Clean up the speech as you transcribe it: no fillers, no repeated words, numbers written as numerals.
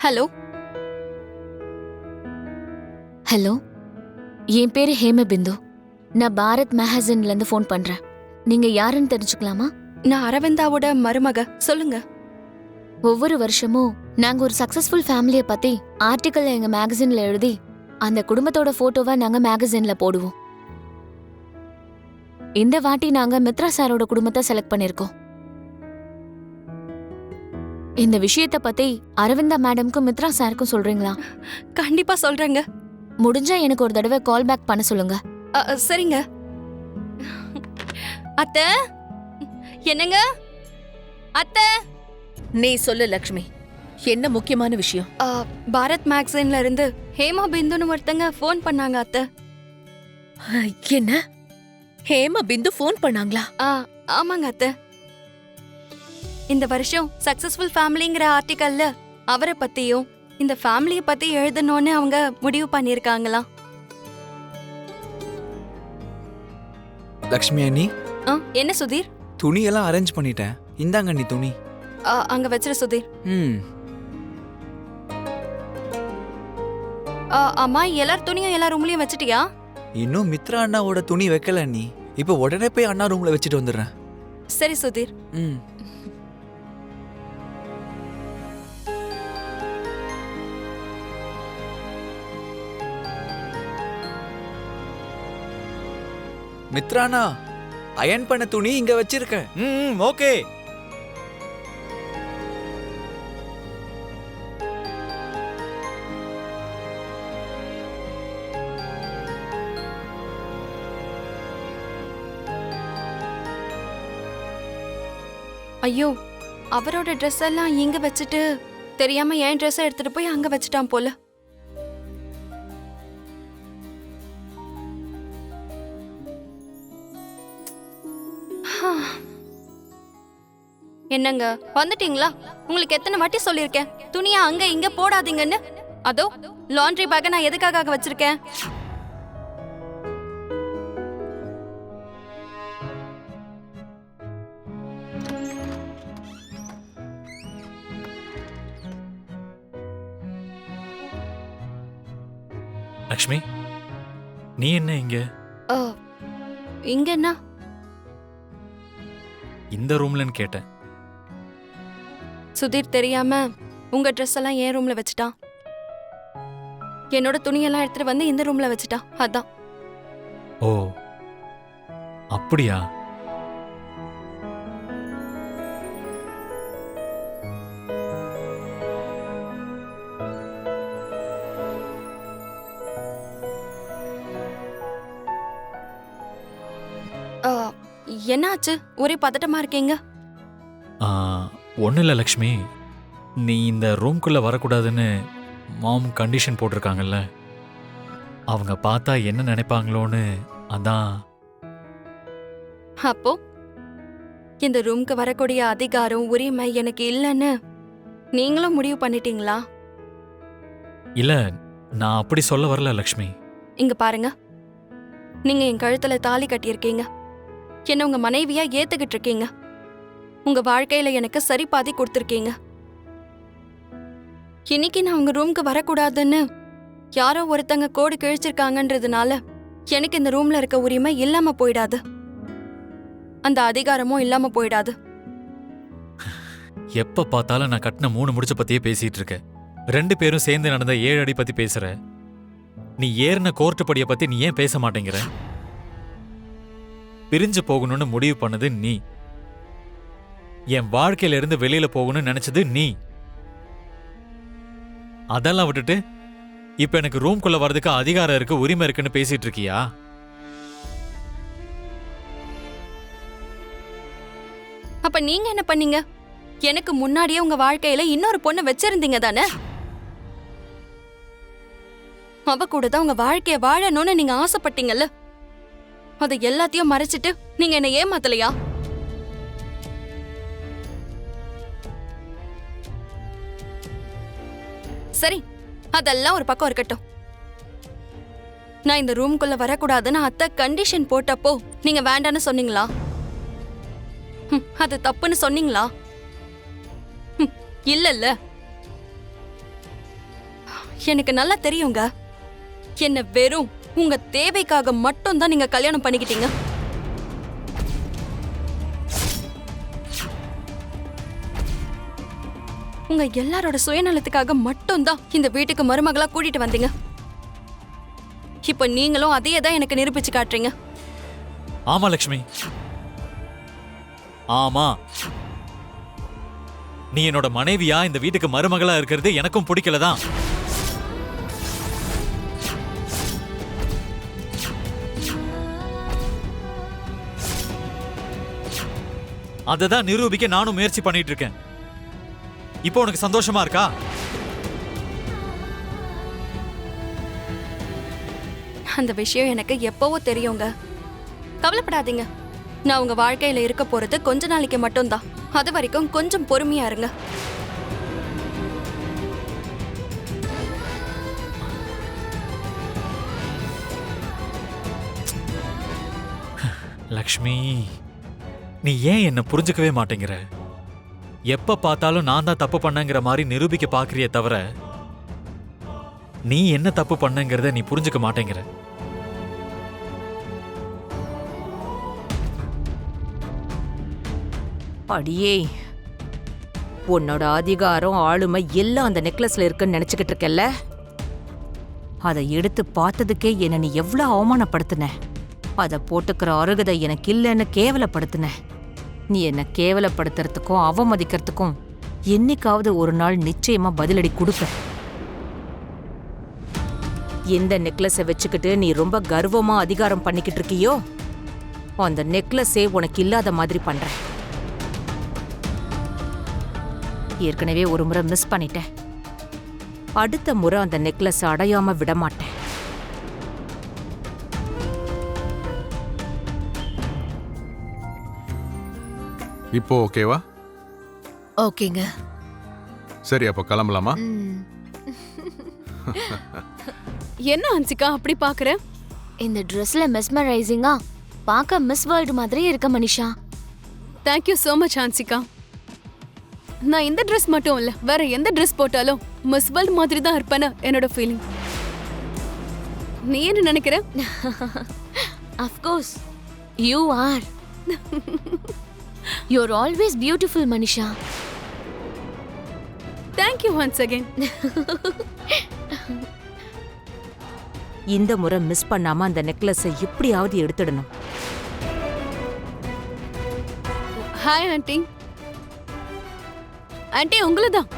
Hello. Hello, என் பேரு ஹேமபிந்து. நான் பாரத் மேகசின்ல இருந்து ஃபோன் பண்றேன். நீங்க யாருன்னு தெரிஞ்சுக்கலாமா? நான் அரவிந்தாவோட மருமக. சொல்லுங்க. ஒவ்வொரு வருஷமும் நாங்க ஒரு சக்சஸ்ஃபுல் ஃபேமிலிய பத்தி ஆர்டிக்கல் எங்க மேகசின்ல எழுதி அந்த குடும்பத்தோட போட்டோவை நாங்க மேகசின்ல போடுவோம். இந்த வாட்டி நாங்க மித்ரா சாரோட குடும்பத்தை செலக்ட் பண்ணிருக்கோம். இந்த விஷயத்த பத்தி அரவிந்தா மேடம்க்கும் மித்ரா சாருக்கும் சொல்றீங்களா? கண்டிப்பா சொல்றேங்க. முடிஞ்சா எனக்கு ஒரு தடவை கால் பேக் பண்ண சொல்லுங்க. சரிங்க. அத்தை, என்னங்க அத்தை? நீ சொல்லு லக்ஷ்மி, என்ன முக்கியமான விஷயம்? பாரத் மேகசின்ல இருந்து ஹேமா பிந்துன்னு ஒருத்தங்க ஃபோன் பண்ணாங்க அத்தை. என்ன, ஹேமா பிந்து ஃபோன் பண்ணாங்களா? ஆமாங்க அத்தை. இந்த வருஷம் சக்சஸ்ஃபுல் ஃபேமிலிங்கிற ஆர்டிக்கல்ல அவரை பத்தியும் இந்த ஃபேமிலிய பத்தி எழுதணும்னு அவங்க முடிவு பண்ணிருக்காங்களாம். லக்ஷ்மி அண்ணி, என்ன சுதீர்? துணியெல்லாம் அரேஞ்ச் பண்ணிட்டேன். இந்தாங்க அண்ணி துணி. அங்க வச்சிரு சுதீர். அம்மா, எல்லார் துணியும் எல்லா ரூம்லயும் வச்சிட்டியா? இன்னும் மித்ரா அண்ணாவோட துணி வைக்கல அண்ணி. இப்ப உடனே போய் அண்ணா ரூம்ல வச்சுட்டு வந்துடுறேன். சரி சுதீர். மித்ராண்ணா, அயன் பண்ண துணி இங்க வச்சிருக்கேன். ஓகே. ஐயோ, அவரோட ட்ரெஸ் எல்லாம் இங்க வச்சுட்டு தெரியாம என் ட்ரெஸ் எடுத்துட்டு போய் அங்க வச்சுட்டான் போல. என்னங்க, வந்துட்டீங்களா? உங்களுக்கு எத்தனை வாட்டி சொல்லிருக்கேன் துணியா அங்க இங்க போடாதீங்கன்னு. அதோ லாண்ட்ரி பேக்க நான் எதுக்காக வச்சிருக்கேன்? லக்ஷ்மி, நீ என்ன இங்க? இங்க என்ன? இந்த ரூம்லன்னு கேட்டேன். சுதீர் தெரியாம உங்க ட்ரெஸ் எல்லாம் என் ரூம்ல வச்சுட்டான். என்னோட துணியெல்லாம் எடுத்துட்டு வந்து இந்த ரூம்ல வச்சுட்டான். அதான். ஓ, அப்படியா? என்னாச்சு? ஒரே பதட்டமா இருக்கீங்க. ஒன்றும் இல்லை லக்ஷ்மி, நீ இந்த ரூம்குள்ளே வரக்கூடாதுன்னு மாம் கண்டிஷன் போட்டிருக்காங்கல்ல, அவங்க பார்த்தா என்ன நினைப்பாங்களோன்னு அதான். அப்போ இந்த ரூம்க்கு வரக்கூடிய அதிகாரம் உரிமை எனக்கு இல்லைன்னு நீங்களும் முடிவு பண்ணிட்டீங்களா? இல்லை, நான் அப்படி சொல்ல வரல லக்ஷ்மி. இங்க பாருங்க, நீங்க என் கழுத்துல தாலி கட்டியிருக்கீங்க. என்ன உங்க மனைவியா ஏத்துக்கிட்டு இருக்கீங்க. உங்க வாழ்க்கையில எனக்கு சரி பாதி கொடுத்துருக்கீங்க. இன்னைக்கு நான் உங்க ரூம்க்கு வரக்கூடாதுன்னு யாரோ ஒருத்தங்க கோடு கிழிச்சிருக்காங்கன்றதுனால எனக்கு இந்த ரூம்ல இருக்க உரிமை இல்லாம போயிடாது. அந்த அதிகாரமும் இல்லாம போயிடாது. எப்ப பார்த்தாலும் நான் கட்டின 3 முடிச்ச பத்தியே பேசிட்டு இருக்க. 2 பேரும் சேர்ந்து நடந்த 7 அடி பத்தி பேசுற. நீ ஏறின கோர்ட்டு படிய பத்தி நீ ஏன் பேச மாட்டேங்கிற? பிரிஞ்சு போகணும்னு முடிவு பண்ணது நீ. என் வாழ்க்கையில இருந்து வெளியில போகணும்னு நினைச்சது நீ. அதெல்லாம் விட்டுட்டு இப்ப எனக்கு ரூம்குள்ள வர்றதுக்கு அதிகாரம் இருக்கு, உரிமை இருக்குன்னு பேசிட்டு இருக்கியா? அப்ப நீங்க என்ன பண்ணீங்க? எனக்கு முன்னாடியே உங்க வாழ்க்கையில இன்னொரு பொண்ணு வச்சிருந்தீங்க தானே? அவ கூட தான் உங்க வாழ்க்கைய வாழணும்னு நீங்க ஆசைப்பட்டீங்கல்ல. அதை எல்லாத்தையும் மறைச்சிட்டு நீங்க என்ன ஏமாத்தலையா? சரி, அதெல்லாம் ஒரு பக்கம் இருக்கட்டும். நான் இந்த ரூம்குள்ள வரக்கூடாதுன்னு அத்தை கண்டிஷன் போட்டப்போ நீங்க வேண்டான்னு சொன்னீங்களா? அது தப்புன்னு சொன்னீங்களா? இல்லல்ல. எனக்கு நல்லா தெரியுங்க. என்ன வெறும் உங்க தேவைக்காக மட்டும் தான் நீங்க கல்யாணம் பண்ணிக்கிட்டீங்க. உங்க எல்லாரோட சுயநலத்துக்காக மட்டும் தான் இந்த வீட்டுக்கு மருமகளா கூட்டிட்டு வந்தீங்க. இப்ப நீங்களும் அதையே தான் எனக்கு நிரூபிச்சு காட்டுறீங்க. ஆமா லக்ஷ்மி, ஆமா. நீ என்னோட மனைவியா இந்த வீட்டுக்கு மருமகளா இருக்கிறது எனக்கும் பிடிக்கலதான். அததான் நிரூபிக்க நானும் முயற்சி பண்ணிட்டு இருக்கேன். இப்போ உனக்கு சந்தோஷமா இருக்கா? அந்த விஷயம் எனக்கு எப்பவோ தெரியுங்க. கவலைப்படாதீங்க. நான் உங்க வாழ்க்கையில இருக்க போறது கொஞ்ச நாளைக்கு மட்டும்தான். அது வரைக்கும் கொஞ்சம் பொறுமையா இருங்க. லக்ஷ்மி, நீ ஏன் என்ன புரிஞ்சுக்கவே மாட்டேங்கிற? எப்ப பார்த்தாலும் நான் தான் தப்பு பண்ணங்கிற மாதிரி நிரூபிக்க பாக்குறியே தவிர நீ என்ன தப்பு பண்ணங்கிறத நீ புரிஞ்சுக்க மாட்டேங்கிற. அடியே, உன்னோட அதிகாரம் ஆளுமை எல்லாம் அந்த நெக்லஸ்ல இருக்குன்னு நினைச்சுக்கிட்டு இருக்கல்ல? அதை எடுத்து பார்த்ததுக்கே என்ன நீ எவ்வளவு அவமானப்படுத்தின. அதை போட்டுக்கிற அருகதை எனக்கு இல்லைன்னு கேவலப்படுத்தின. நீ என்ன கேவலப்படுத்துறதுக்கும் அவமதிக்கிறதுக்கும் என்னைக்காவது ஒரு நாள் நிச்சயமா பதிலடி கொடுப்ப. எந்த நெக்லஸை வச்சுக்கிட்டு நீ ரொம்ப கர்வமா அதிகாரம் பண்ணிக்கிட்டு இருக்கியோ அந்த நெக்லஸே உனக்கு இல்லாத மாதிரி பண்ற. ஏற்கனவே ஒரு முறை மிஸ் பண்ணிட்டேன். அடுத்த முறை அந்த நெக்லஸ் அடையாம விட மாட்டேன். இப்போ ஓகேவா? ஓகேங்க. சரி, அப்போ கிளம்பலாமா? என்ன ஹன்சிகா அப்படி பாக்குற? இந்த ட்ரெஸ்ல மெஸ்மரைசிங்கா பார்க்க மிஸ் வேர்ல்டு மாதிரி இருக்க Manisha. Thank you so much Hansika. நான் இந்த ட்ரெஸ் மட்டும் இல்ல, வேற எந்த ட்ரெஸ் போட்டாலும் மிஸ் வேர்ல்டு மாதிரி தான் இருப்பேன்னு என்னோட ஃபீலிங். நீ என்ன நினைக்கிற? Of course, you are. You're always beautiful, Manisha. Thank you once again. இந்த முறை மிஸ் பண்ணாம அந்த நெக்லஸை எப்படியாவது எடுத்துடணும். Hi aunty. ஆண்டி உங்களதான்.